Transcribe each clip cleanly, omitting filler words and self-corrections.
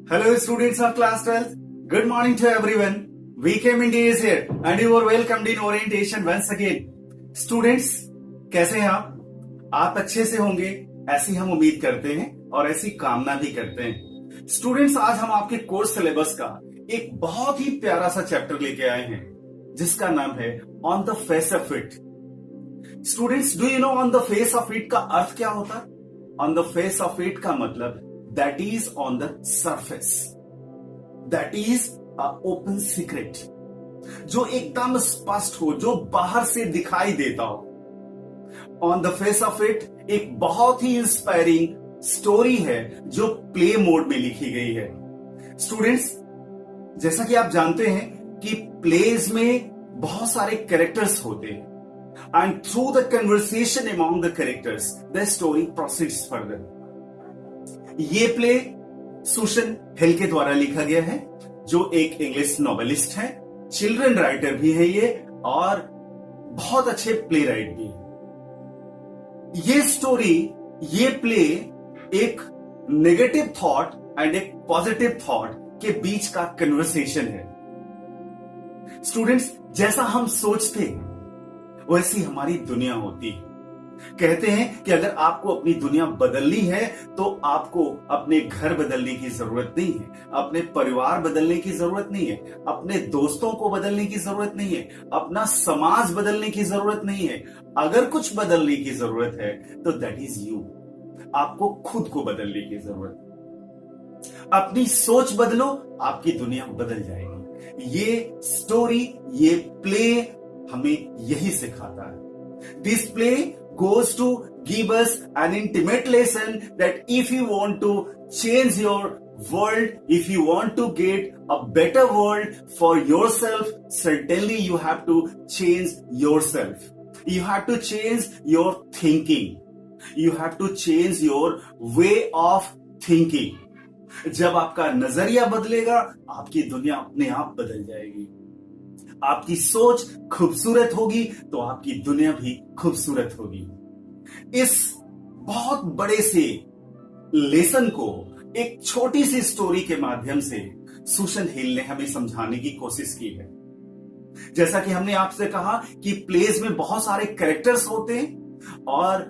Hello students of class 12th. Good morning to everyone. VK Mindy is here and you are welcomed in orientation once again. Students, कैसे हैं आप? आप अच्छे से होंगे ऐसी हम उम्मीद करते हैं और ऐसी कामना भी करते हैं। स्टूडेंट्स, आज हम आपके कोर्स सिलेबस का एक बहुत ही प्यारा सा चैप्टर लेके आए हैं जिसका नाम है on the face of it. Students, do you know on the face of it का अर्थ क्या होता है? On the face of it का मतलब that is on the surface, that is a open secret, जो एकदम स्पष्ट हो, जो बाहर से दिखाई देता हो। On the face of it एक बहुत ही इंस्पायरिंग स्टोरी है जो प्ले मोड में लिखी गई है। स्टूडेंट्स, जैसा कि आप जानते हैं कि प्लेज में बहुत सारे कैरेक्टर्स होते हैं and through the conversation among the characters the story proceeds further. ये प्ले सुशन हिल के द्वारा लिखा गया है, जो एक इंग्लिश नॉवेलिस्ट है, चिल्ड्रन राइटर भी है ये, और बहुत अच्छे प्ले राइट भी है। ये स्टोरी, ये प्ले एक नेगेटिव थॉट एंड एक पॉजिटिव थॉट के बीच का कन्वर्सेशन है। स्टूडेंट्स, जैसा हम सोचते वैसी हमारी दुनिया होती है। कहते हैं कि अगर आपको अपनी दुनिया बदलनी है तो आपको अपने घर बदलने की जरूरत नहीं है, अपने परिवार बदलने की जरूरत नहीं है, अपने दोस्तों को बदलने की जरूरत नहीं है, अपना समाज बदलने की जरूरत नहीं है। अगर कुछ बदलने की जरूरत है तो दैट इज यू। आपको खुद को बदलने की जरूरत। अपनी सोच बदलो, आपकी दुनिया बदल जाएगी। ये स्टोरी, ये प्ले हमें यही सिखाता है। This play goes to give us an intimate lesson that if you want to change your world, if you want to get a better world for yourself, certainly you have to change yourself. You have to change your thinking. You have to change your way of thinking. जब आपका नजरिया बदलेगा, आपकी दुनिया अपने आप बदल जाएगी। आपकी सोच खूबसूरत होगी तो आपकी दुनिया भी खूबसूरत होगी। इस बहुत बड़े से लेसन को एक छोटी सी स्टोरी के माध्यम से सुशन हिल ने हमें समझाने की कोशिश की है। जैसा कि हमने आपसे कहा कि प्लेज में बहुत सारे कैरेक्टर्स होते हैं और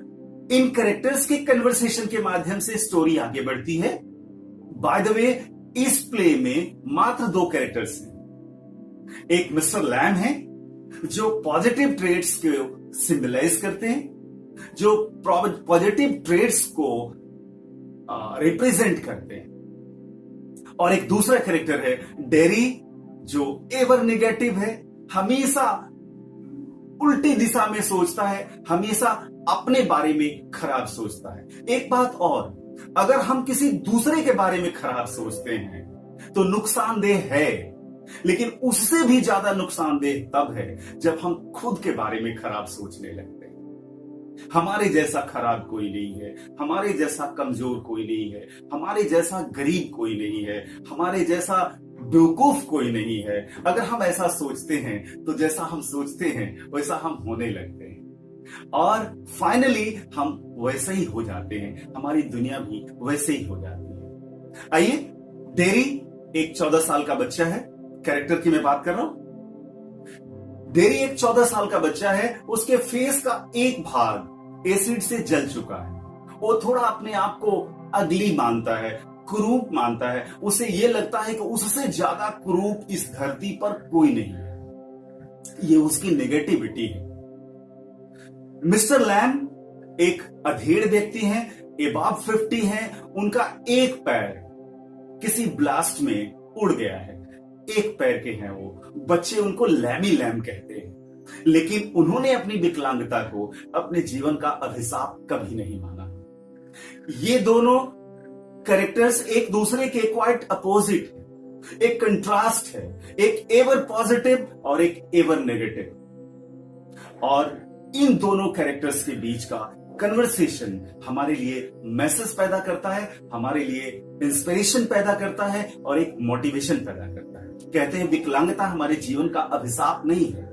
इन कैरेक्टर्स के कन्वर्सेशन के माध्यम से स्टोरी आगे बढ़ती है। बाय द वे, इस प्ले में मात्र 2 कैरेक्टर्स हैं। एक मिस्टर लैम है जो पॉजिटिव ट्रेड्स को सिंबलाइज करते हैं, जो पॉजिटिव ट्रेड्स को रिप्रेजेंट करते हैं, और एक दूसरा कैरेक्टर है डेरी, जो एवर नेगेटिव है, हमेशा उल्टी दिशा में सोचता है, हमेशा अपने बारे में खराब सोचता है। एक बात और, अगर हम किसी दूसरे के बारे में खराब सोचते हैं तो नुकसानदेह है, लेकिन उससे भी ज्यादा नुकसानदेह तब है जब हम खुद के बारे में खराब सोचने लगते हैं। हमारे जैसा खराब कोई नहीं है, हमारे जैसा कमजोर कोई नहीं है, हमारे जैसा गरीब कोई नहीं है, हमारे जैसा बेवकूफ कोई नहीं है। अगर हम ऐसा सोचते हैं तो जैसा हम सोचते हैं वैसा हम होने लगते हैं और फाइनली हम वैसे ही हो जाते हैं। हमारी दुनिया भी वैसे ही हो जाती है। आइए, डेरी एक 14 साल का बच्चा है। कैरेक्टर की मैं बात कर रहा हूं। डेरी एक 14 साल का बच्चा है। उसके फेस का एक भाग एसिड से जल चुका है। वो थोड़ा अपने आप को अगली मानता है, कुरूप मानता है। उसे यह लगता है कि उससे ज्यादा कुरूप इस धरती पर कोई नहीं है। ये उसकी नेगेटिविटी है। मिस्टर लैम एक अधेड़ व्यक्ति हैं, अबव 50 हैं। उनका एक पैर किसी ब्लास्ट में उड़ गया है। एक पैर के हैं वो। बच्चे उनको लैमी लैम कहते हैं, लेकिन उन्होंने अपनी विकलांगता को अपने जीवन का अभिशाप कभी नहीं माना। ये दोनों कैरेक्टर्स एक दूसरे के क्वाइट अपोजिट है, एक कंट्रास्ट है, एक एवर पॉजिटिव और एक एवर नेगेटिव। और इन दोनों कैरेक्टर्स के बीच का कन्वर्सेशन हमारे लिए मैसेज पैदा करता है, हमारे लिए इंस्पिरेशन पैदा करता है और एक मोटिवेशन पैदा करता है। कहते हैं विकलांगता हमारे जीवन का अभिशाप नहीं है।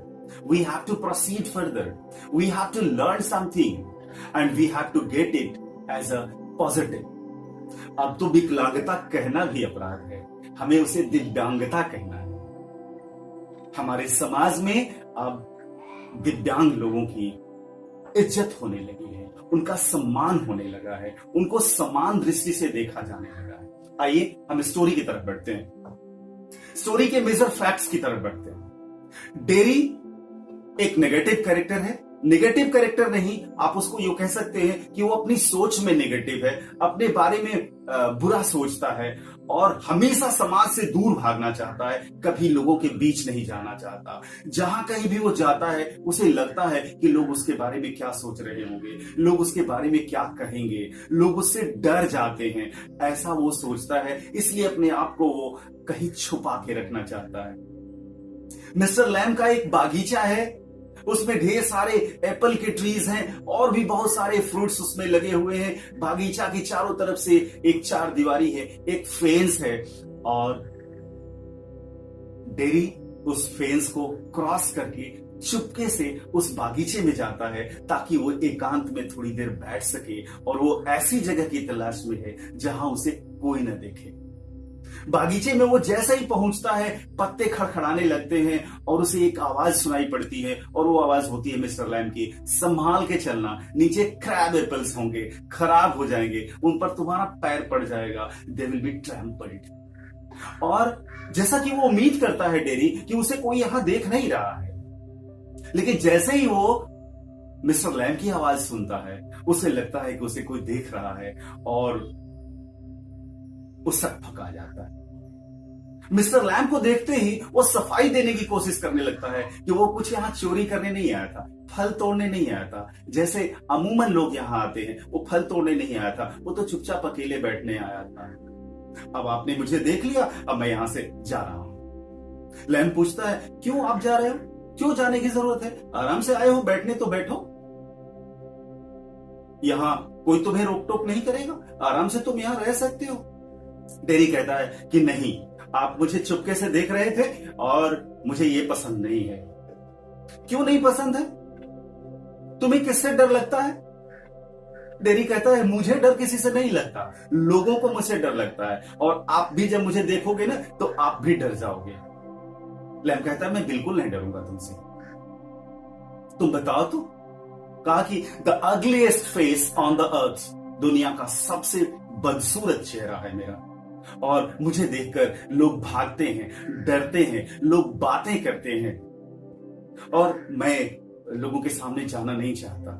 We have to proceed further, we have to learn something and we have to get it as a positive. अब तो विकलांगता कहना भी अपराध है, हमें उसे दिव्यांगता कहना है। हमारे समाज में अब दिव्यांग लोगों की इज्जत होने लगी है, उनका सम्मान होने लगा है, उनको समान दृष्टि से देखा जाने लगा है। आइए हम स्टोरी की तरफ बढ़ते हैं, स्टोरी के मेजर फैक्ट्स की तरफ बढ़ते हैं। डेरी एक नेगेटिव कैरेक्टर है, नेगेटिव कैरेक्टर नहीं, आप उसको यूं कह सकते हैं कि वो अपनी सोच में नेगेटिव है, अपने बारे में बुरा सोचता है और हमेशा समाज से दूर भागना चाहता है, कभी लोगों के बीच नहीं जाना चाहता। जहां कहीं भी वो जाता है उसे लगता है कि लोग उसके बारे में क्या सोच रहे होंगे, लोग उसके बारे में क्या कहेंगे, लोग उससे डर जाते हैं, ऐसा वो सोचता है, इसलिए अपने आप को वो कहीं छुपा के रखना चाहता है। मिस्टर लैम का एक बागीचा है, उसमें ढेर सारे एप्पल के ट्रीज हैं और भी बहुत सारे फ्रूट्स उसमें लगे हुए हैं। बागीचा की चारों तरफ से एक चार दीवारी है, एक फेंस है और डेरी उस फेंस को क्रॉस करके चुपके से उस बागीचे में जाता है ताकि वो एकांत में थोड़ी देर बैठ सके और वो ऐसी जगह की तलाश में है जहां उसे कोई न देखे। बागीचे में वो जैसे ही पहुंचता है पत्ते खड़खड़ाने लगते हैं और उसे एक आवाज सुनाई पड़ती है और वो आवाज होती है मिस्टर लैम की, संभाल के चलना, नीचे क्रैब एप्पल्स होंगे, खराब हो जाएंगे, उन पर तुम्हारा पैर पड़ जाएगा, दे विल बी ट्रैम्पल्ड। और जैसा कि वो उम्मीद करता है डेरी कि उसे कोई यहां देख नहीं रहा है, लेकिन जैसे ही वो मिस्टर लैम की आवाज सुनता है उसे लगता है कि उसे कोई देख रहा है और उसक पका जाता है। मिस्टर लैम को देखते ही वो सफाई देने की कोशिश करने लगता है कि वो कुछ यहां चोरी करने नहीं आया था, फल तोड़ने नहीं आया था, जैसे अमूमन लोग यहां आते हैं, वो फल तोड़ने नहीं आया था, वो तो चुपचाप अकेले बैठने आया था। अब आपने मुझे देख लिया, अब मैं यहां से जा रहा हूं। लैम पूछता है, क्यों आप जा रहे हो? क्यों जाने की जरूरत है? आराम से आए हो, बैठने तो बैठो, यहां कोई तुम्हें रोक टोक नहीं करेगा, आराम से तुम यहां रह सकते हो। डेरी कहता है कि नहीं, आप मुझे चुपके से देख रहे थे और मुझे ये पसंद नहीं है। क्यों नहीं पसंद है? तुम्हें किससे डर लगता है? डेरी कहता है, मुझे डर किसी से नहीं लगता, लोगों को मुझसे डर लगता है और आप भी जब मुझे देखोगे ना तो आप भी डर जाओगे। लैम कहता है, मैं बिल्कुल नहीं डरूंगा तुमसे, तुम बताओ तो। कहा कि the ugliest face on the earth, दुनिया का सबसे बदसूरत चेहरा है मेरा और मुझे देखकर लोग भागते हैं, डरते हैं, लोग बातें करते हैं और मैं लोगों के सामने जाना नहीं चाहता।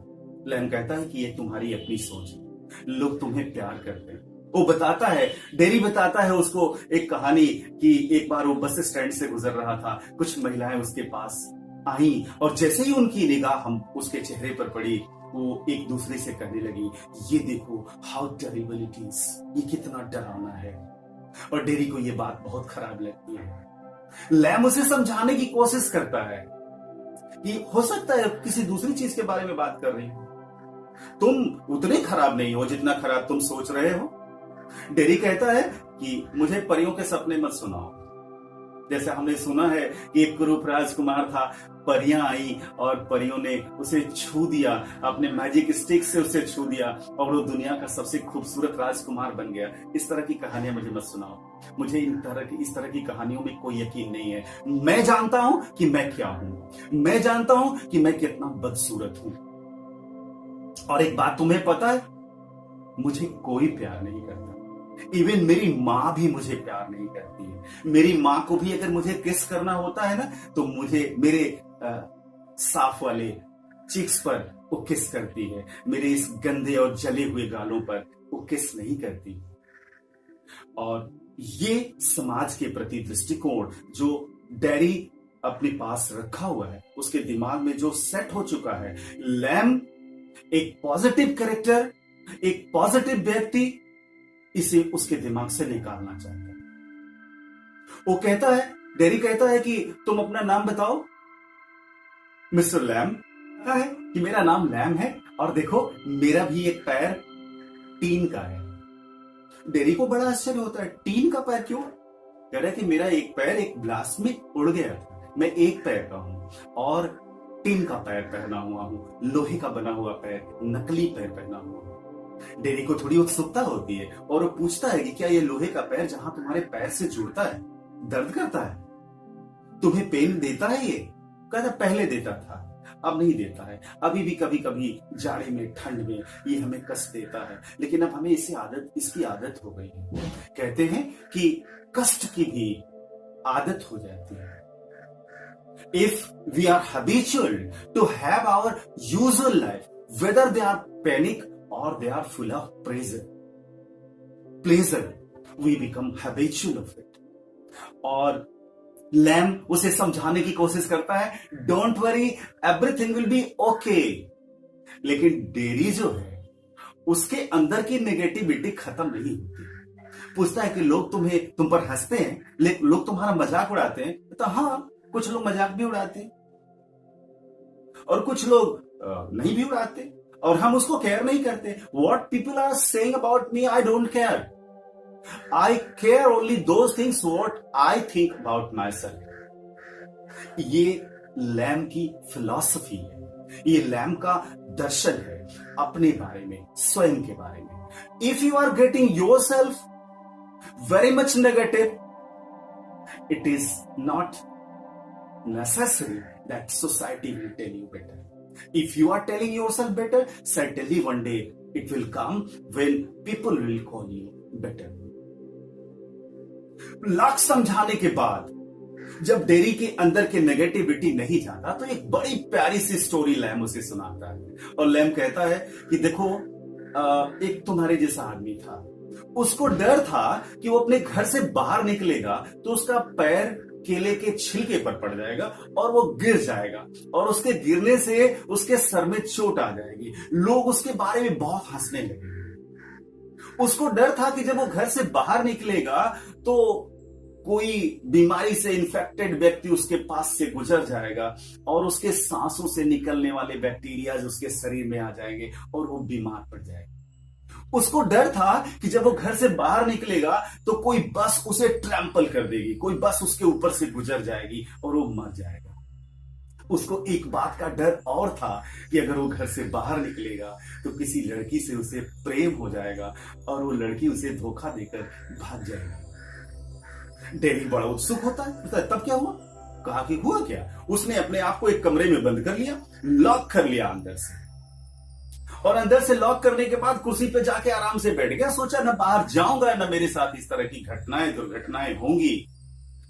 लैम कहता है कि ये तुम्हारी अपनी सोच है, लोग तुम्हें प्यार करते हैं। वो बताता है, डेरी बताता है उसको एक कहानी कि एक बार वो बस स्टैंड से गुजर रहा था, कुछ महिलाएं उसके पास आई और जैसे ही उनकी निगाह हम उसके चेहरे पर पड़ी, वो एक दूसरे से कहने लगी, ये देखो हाउ टेरिबल इट इज, ये कितना डरावना है। और डेरी को ये बात बहुत खराब लगती है। लैम उसे समझाने की कोशिश करता है कि हो सकता है किसी दूसरी चीज के बारे में बात कर रही हो, तुम उतने खराब नहीं हो जितना खराब तुम सोच रहे हो। डेरी कहता है कि मुझे परियों के सपने मत सुनाओ। जैसे हमने सुना है कि एक कुरूप राजकुमार था, परियां आई और परियों ने उसे छू दिया, अपने मैजिक स्टिक से उसे छू दिया और वो दुनिया का सबसे खूबसूरत राजकुमार बन गया। इस तरह की कहानियां मुझे मत सुनाओ, मुझे इस तरह की कहानियों में कोई यकीन नहीं है। मैं जानता हूं कि मैं क्या हूं, मैं जानता हूं कि मैं कितना बदसूरत हूं। और एक बात तुम्हें पता है, मुझे कोई प्यार नहीं करता, इवन मेरी माँ भी मुझे प्यार नहीं करती है। मेरी माँ को भी अगर मुझे किस करना होता है ना तो मुझे मेरे साफ वाले चिक्स पर वो किस करती है, मेरे इस गंदे और जले हुए गालों पर वो किस नहीं करती। और ये समाज के प्रति दृष्टिकोण जो डेरी अपने पास रखा हुआ है, उसके दिमाग में जो सेट हो चुका है। लैम एक पॉजिटिव कैरेक्टर, एक पॉजिटिव व्यक्ति, इसे उसके दिमाग से निकालना चाहता है। वो कहता है, डेरी कहता है कि तुम अपना नाम बताओ। मिस्टर लैम कहता है कि मेरा नाम लैम है और देखो मेरा भी एक पैर टीन का है। डेरी को बड़ा आश्चर्य होता है, टीन का पैर क्यों? कह रहा है कि मेरा एक पैर एक ब्लास्ट में उड़ गया था, मैं एक पैर का हूं और टीन का पैर पहना हुआ हूं, लोहे का बना हुआ पैर, नकली पैर पहना हुआ हूं। डेरी को थोड़ी उत्सुकता होती है और वो पूछता है कि क्या ये लोहे का पैर जहां तुम्हारे पैर से जुड़ता है दर्द करता है, तुम्हें पेन देता है? ये कहता पहले देता था, अब नहीं देता है। अभी भी कभी कभी जाड़े में, ठंड में ये हमें कष्ट देता है, लेकिन अब हमें इसकी आदत हो गई है। कहते हैं कि कष्ट की भी आदत हो जाती है। If we are habitual to have our usual life, whether they are panic और they are full of pleasure, we become habitual of it. और लैम उसे समझाने की कोशिश करता है, don't worry, everything will be okay. लेकिन डेरी जो है उसके अंदर की नेगेटिविटी खत्म नहीं होती। पूछता है कि लोग तुम पर हंसते हैं, लोग तुम्हारा मजाक उड़ाते हैं? तो हाँ, कुछ लोग मजाक भी उड़ाते हैं और कुछ लोग नहीं भी उड़ाते, और हम उसको केयर नहीं करते। What people are saying about me, I don't care. I care only those things what I think about myself। ये लैम की फिलॉसफी है, ये लैम का दर्शन है अपने बारे में, स्वयं के बारे में। If you are getting yourself very much negative, it is not necessary that society will tell you better. If you are telling yourself better, certainly one day it will come when people will call you better। Lakh समझाने के बाद जब dairy के अंदर के negativity नहीं जाता, तो एक बड़ी प्यारी सी स्टोरी लैम उसे सुनाता है। और लैम कहता है कि देखो, एक तुम्हारे जैसा आदमी था, उसको डर था कि वो अपने घर से बाहर निकलेगा तो उसका पैर केले के छिलके पर पड़ जाएगा और वो गिर जाएगा, और उसके गिरने से उसके सर में चोट आ जाएगी। लोग उसके बारे में बहुत हंसने लगे। उसको डर था कि जब वो घर से बाहर निकलेगा तो कोई बीमारी से इन्फेक्टेड व्यक्ति उसके पास से गुजर जाएगा और उसके सांसों से निकलने वाले बैक्टीरिया उसके शरीर में आ जाएंगे और वो बीमार पड़ जाएगा। उसको डर था कि जब वो घर से बाहर निकलेगा तो कोई बस उसे ट्रैम्पल कर देगी, कोई बस उसके ऊपर से गुजर जाएगी और वो मर जाएगा। उसको एक बात का डर और था कि अगर वो घर से बाहर निकलेगा तो किसी लड़की से उसे प्रेम हो जाएगा और वो लड़की उसे धोखा देकर भाग जाएगी। डेरी बड़ा उत्सुक होता है, तब क्या हुआ? कहा कि हुआ क्या? उसने अपने आप को एक कमरे में बंद कर लिया, लॉक कर लिया अंदर से, और अंदर से लॉक करने के बाद कुर्सी पे जाके आराम से बैठ गया। सोचा ना बाहर जाऊंगा, ना मेरे साथ इस तरह की घटनाएं दुर्घटनाएं होंगी।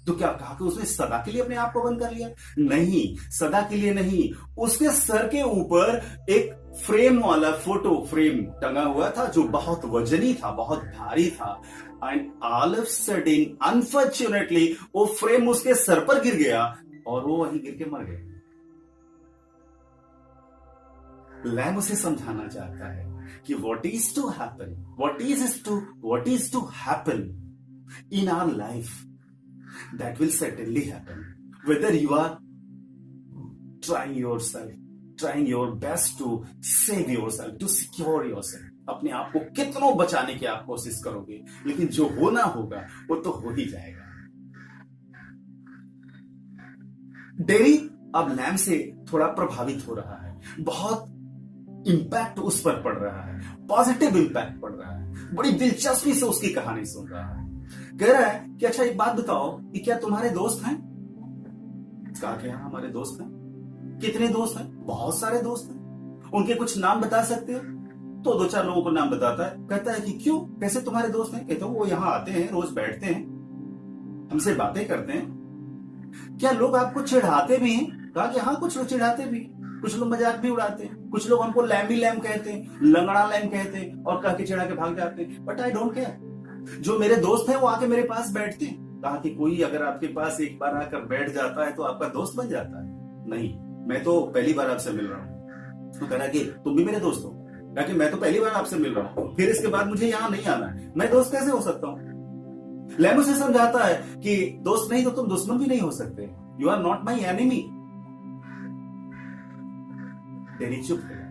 तो क्या कहा कि उसने सदा के लिए अपने आप को बंद कर लिया? नहीं, सदा के लिए नहीं। उसके सर के ऊपर एक फ्रेम वाला फोटो फ्रेम टंगा हुआ था जो बहुत वजनी था, बहुत भारी था। And all of sudden unfortunately वो फ्रेम उसके सर पर गिर गया और वो वहीं गिर के मर गया। लैम उसे समझाना चाहता है कि what is to happen in our life, that will certainly happen whether you are trying your best to save yourself, to secure yourself। अपने आप को कितनों बचाने की आप कोशिश करोगे, लेकिन जो होना होगा वो तो हो ही जाएगा। डेरी अब लैम से थोड़ा प्रभावित हो रहा है, बहुत इंपैक्ट उस पर पड़ रहा है, पॉजिटिव इंपैक्ट पड़ रहा है। बड़ी दिलचस्पी से उसकी कहानी सुन रहा है। कह रहा है कि अच्छा एक बात बताओ कि क्या तुम्हारे दोस्त हैं? कहा कि हाँ हमारे दोस्त हैं। कितने दोस्त हैं? बहुत सारे दोस्त हैं। उनके कुछ नाम बता सकते हो? तो दो चार लोगों को नाम बताता है। कहता है कि क्यों, कैसे तुम्हारे दोस्त हैं? कहते हो वो यहाँ आते हैं, रोज बैठते हैं, हमसे बातें करते हैं। क्या लोग आपको चिढ़ाते भी हैं? कहा कि हाँ कुछ लोग चिढ़ाते भी, कुछ लोग मजाक भी उड़ाते हैं, कुछ लोग हमको लैम्बी लैम कहते हैं, लंगड़ा लैम कहते हैं और कह के चिढ़ा के भाग जाते हैं। But I don't care. जो मेरे दोस्त हैं वो आके मेरे पास बैठते हैं। कहा कि कोई अगर आपके पास एक बार आकर बैठ जाता है तो आपका दोस्त बन जाता है? नहीं, मैं तो पहली बार आपसे मिल रहा हूं। तो कह रहा कि तुम भी मेरे दोस्त हो? कहा कि मैं तो पहली बार आपसे मिल रहा हूं, फिर इसके बाद मुझे यहां नहीं आना है, मैं दोस्त कैसे हो सकता हूं? लैम उसे समझाता है कि दोस्त नहीं तो तुम दुश्मन भी नहीं हो सकते। You are not my enemy. डेरी चुप है।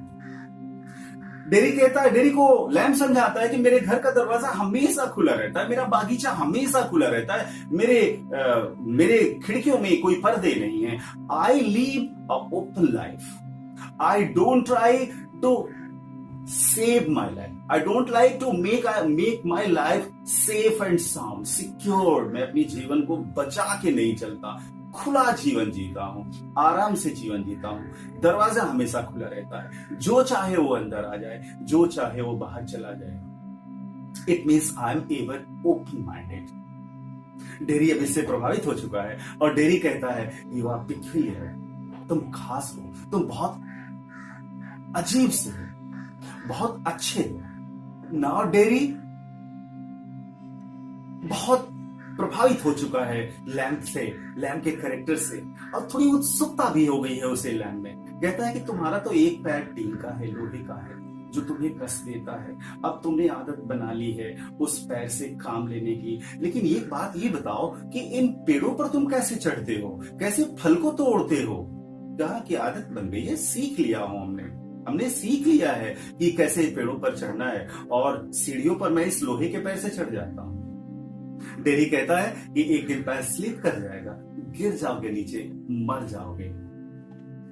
डेरी को लैम समझाता है कि मेरे घर का दरवाजा हमेशा खुला रहता है, मेरा बागीचा हमेशा खुला रहता है, मेरे खिड़कियों में कोई पर्दे नहीं है। I leave a open life, I don't try to save my life. I don't like to make my life safe and sound, secure. मैं अपनी जीवन को बचा के नहीं चलता, खुला जीवन जीता हूं, आराम से जीवन जीता हूं। दरवाजा हमेशा खुला रहता है, जो चाहे वो अंदर आ जाए, जो चाहे वो बाहर चला जाए। It means I am ever open minded. Dairy अब इससे प्रभावित हो चुका है और डेरी कहता है यू आर पिक्यूलियर, तुम खास हो, तुम बहुत अजीब से हो, बहुत अच्छे हो। नाउ डेरी बहुत प्रभावित हो चुका है लैम्प से, लैम्प के कैरेक्टर से, और थोड़ी उत्सुकता भी हो गई है उसे लैम्प में। कहता है कि तुम्हारा तो एक पैर टीन का है, लोहे का है, जो तुम्हें कस देता है। अब तुमने आदत बना ली है उस पैर से काम लेने की, लेकिन एक बात ये बताओ कि इन पेड़ों पर तुम कैसे चढ़ते हो, कैसे फल को तोड़ते हो? कहा कि आदत बन गई है, सीख लिया हूं हमने सीख लिया है कि कैसे पेड़ों पर चढ़ना है, और सीढ़ियों पर मैं इस लोहे के पैर से चढ़ जाता हूं। डेरी कहता है कि एक दिन पैर स्लिप कर जाएगा, गिर जाओगे नीचे, मर जाओगे।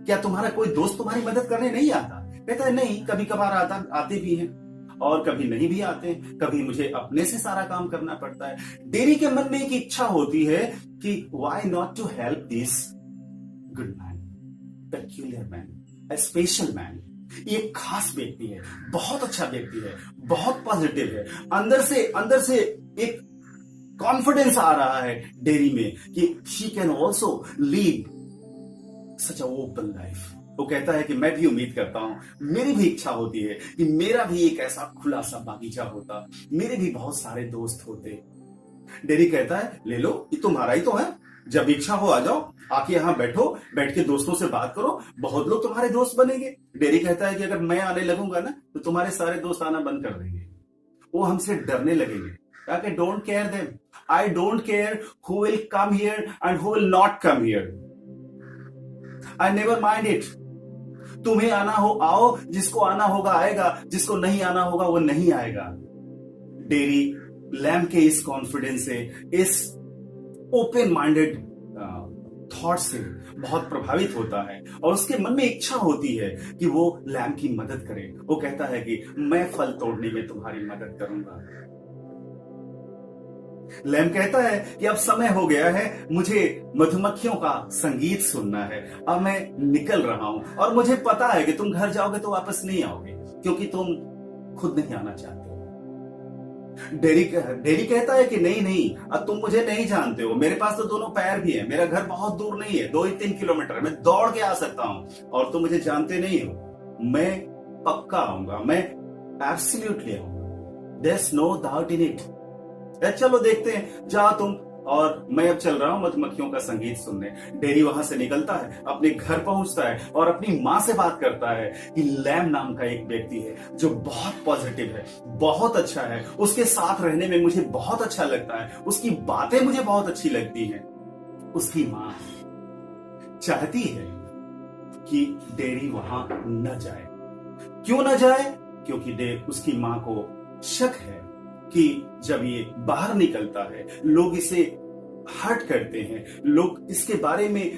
क्या तुम्हारा कोई दोस्त तुम्हारी मदद करने नहीं आता? कहता है नहीं, कभी कभार आते भी हैं और कभी नहीं भी आते, कभी मुझे अपने से सारा काम करना पड़ता है। डेरी के मन में एक इच्छा होती है कि why not to help this good man, peculiar man, a special man. ये खास व्यक्ति है, बहुत अच्छा व्यक्ति है, बहुत पॉजिटिव है। अंदर से एक कॉन्फिडेंस आ रहा है डेरी में कि she can also lead such a open life. वो कहता है कि मैं भी उम्मीद करता हूं, मेरी भी इच्छा होती है कि मेरा भी एक ऐसा खुला सा बागीचा होता, मेरे भी बहुत सारे दोस्त होते। डेरी कहता है ले लो, ये तुम्हारा ही तो है, जब इच्छा हो आ जाओ, आके यहां बैठो, बैठ के दोस्तों से बात करो, बहुत लोग तुम्हारे दोस्त बनेंगे। डेरी कहता है कि अगर मैं आने लगूंगा ना तो तुम्हारे सारे दोस्त आना बंद कर देंगे, वो हमसे डरने लगेंगे। Okay, don't care them. I don't care who will come here and who will not come here. I never mind it. तुम्हें आना हो आओ, जिसको आना होगा आएगा, जिसको नहीं आना होगा वो नहीं आएगा। डेरी लैम्प के इस कॉन्फिडेंस से, इस ओपन माइंडेड थॉट से बहुत प्रभावित होता है और उसके मन में इच्छा होती है कि वो लैम्प की मदद करे। वो कहता है कि मैं फल तोड़ने में तुम्हारी मदद करूंगा। लैम्प कहता है कि अब समय हो गया है, मुझे मधुमक्खियों का संगीत सुनना है, अब मैं निकल रहा हूं, और मुझे पता है कि तुम घर जाओगे तो वापस नहीं आओगे, क्योंकि तुम खुद नहीं आना चाहते हो। डेरी कहता है कि नहीं, अब तुम मुझे नहीं जानते हो, मेरे पास तो दोनों पैर भी है, मेरा घर बहुत दूर नहीं है, 2-3 किलोमीटर, मैं दौड़ के आ सकता हूं, और तुम मुझे जानते नहीं हो। मैं पक्का आऊंगा, मैं एब्सोल्युटली आऊंगा, there is no doubt in it. चलो देखते हैं, जाओ तुम, और मैं अब चल रहा हूं मधुमक्खियों का संगीत सुनने। डेरी वहां से निकलता है, अपने घर पहुंचता है और अपनी मां से बात करता है कि लैम नाम का एक व्यक्ति है जो बहुत पॉजिटिव है, बहुत अच्छा है, उसके साथ रहने में मुझे बहुत अच्छा लगता है, उसकी बातें मुझे बहुत अच्छी लगती हैं। उसकी मां चाहती है कि डेरी वहां न जाए। क्यों न जाए? क्योंकि उसकी मां को शक है कि जब ये बाहर निकलता है लोग इसे हर्ट करते हैं, लोग इसके बारे में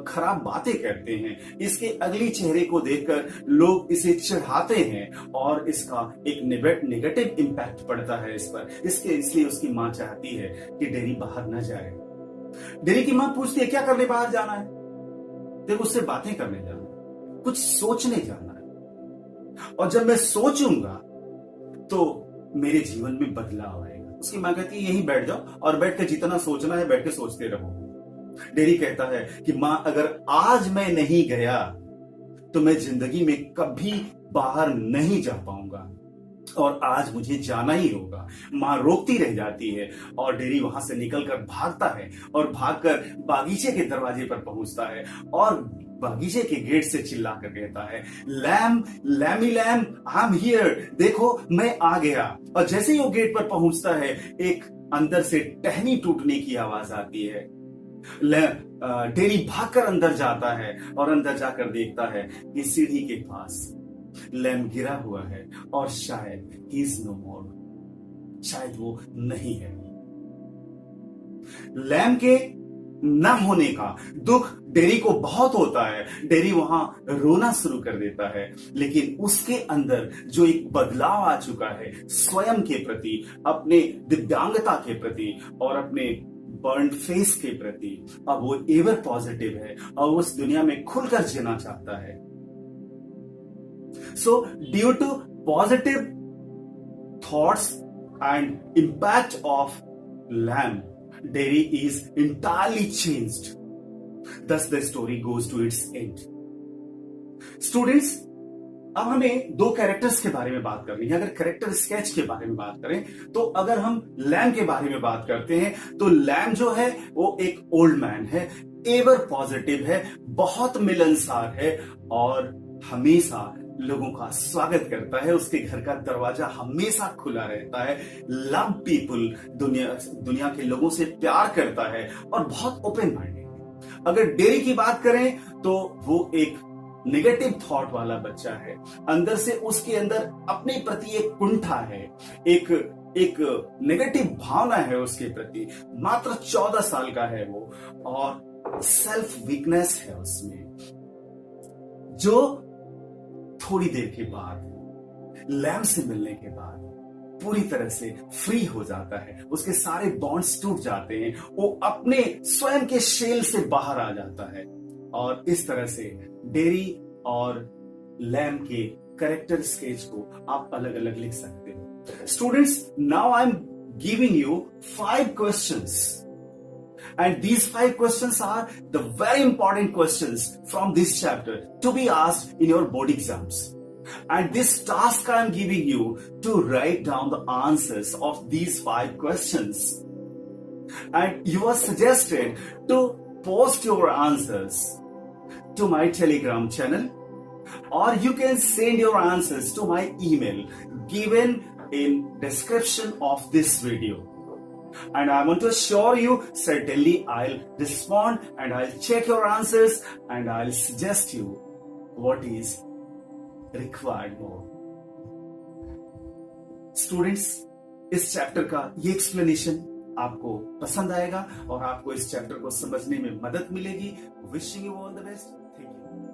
खराब बातें करते हैं, इसके अगली चेहरे को देखकर लोग इसे चिढ़ाते हैं और इसका एक नेगेटिव इम्पैक्ट पड़ता है इस पर। इसलिए उसकी मां चाहती है कि डेरी बाहर न जाए। डेरी की मां पूछती है क्या करने बाहर जाना है? देखो, उससे बातें करने जाना है, कुछ सोचने जाना है, और जब मैं सोचूंगा तो मेरे जीवन में बदलाव आएगा। उसकी मां कहती है यहीं बैठ जाओ और बैठ के जितना सोचना है बैठ के सोचते रहो। डेरी कहता है कि मां, अगर आज मैं नहीं गया तो मैं जिंदगी में कभी बाहर नहीं जा पाऊंगा, और आज मुझे जाना ही होगा। मां रोकती रह जाती है और डेरी वहां से निकलकर भागता है और भागकर बागीचे के दरवाजे पर पहुंचता है और बागीचे के गेट से चिल्लाकर कहता है, लैमी लैम, आई एम हियर, देखो मैं आ गया। और जैसे ही वो गेट पर पहुंचता है एक अंदर से टहनी टूटने की आवाज आती है। डेरी भागकर अंदर जाता है और अंदर जाकर देखता है कि सीढ़ी के पास लैम गिरा हुआ है और शायद ही इज नो मोर, शायद वो नहीं है। लैम के न होने का दुख डेरी को बहुत होता है। डेरी वहां रोना शुरू कर देता है, लेकिन उसके अंदर जो एक बदलाव आ चुका है स्वयं के प्रति, अपने दिव्यांगता के प्रति और अपने बर्न फेस के प्रति, अब वो एवर पॉजिटिव है और उस दुनिया में खुलकर जीना चाहता है। So due to positive thoughts and impact of lamb, dairy is entirely changed. Thus the story goes to its end. Students, अब हमें दो कैरेक्टर्स के बारे में बात करनी है। अगर कैरेक्टर स्केच के बारे में बात करें तो अगर हम लैम के बारे में बात करते हैं तो लैम जो है वो एक ओल्ड मैन है, एवर पॉजिटिव है, बहुत मिलनसार है और हमेशा लोगों का स्वागत करता है। उसके घर का दरवाजा हमेशा खुला रहता है। लव पीपल, दुनिया के लोगों से प्यार करता है और बहुत ओपन माइंडेड है। अगर डेरी की बात करें तो वो एक नेगेटिव थॉट वाला बच्चा है। अंदर से उसके अंदर अपने प्रति एक कुंठा है, एक नेगेटिव भावना है उसके प्रति। मात्र 14 साल का है वो और सेल्फ वीकनेस है उसमें, जो थोड़ी देर के बाद लैम से मिलने के बाद पूरी तरह से फ्री हो जाता है। उसके सारे बॉन्ड्स टूट जाते हैं, वो अपने स्वयं के शेल से बाहर आ जाता है। और इस तरह से डेरी और लैम के कैरेक्टर स्केच को आप अलग अलग लिख सकते हो। Students, now I am giving you 5 questions and these 5 questions are the very important questions from this chapter to be asked in your board exams. And this task I am giving you to write down the answers of these 5 questions. And you are suggested to post your answers to my Telegram channel, or you can send your answers to my email given in description of this video. And I want to assure you, certainly I'll respond and I'll check your answers and I'll suggest you what is required more. Students, इस chapter का ये explanation आपको पसंद आएगा और आपको इस chapter को समझने में मदद मिलेगी। Wishing you all the best. Thank you.